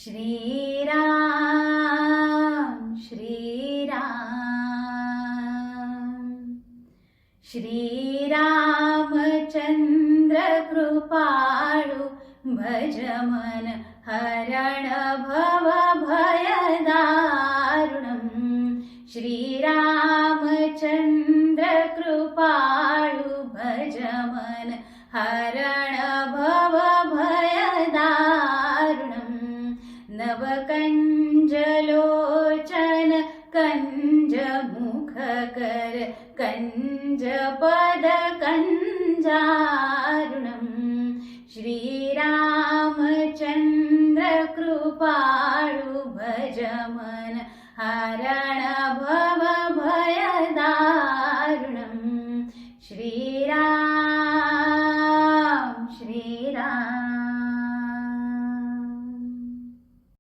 श्रीराम श्रीरामचंद्र कृपाळु भज मन हरण भव भयदारुणम् श्रीरामचंद्र कृपाळु भज मन हरण भव भयदारुणम् नवकंजलोचन कंज मुखकर कंजपद कंजारुणम् श्रीरामचंद्र कृपाळु भज मन हरण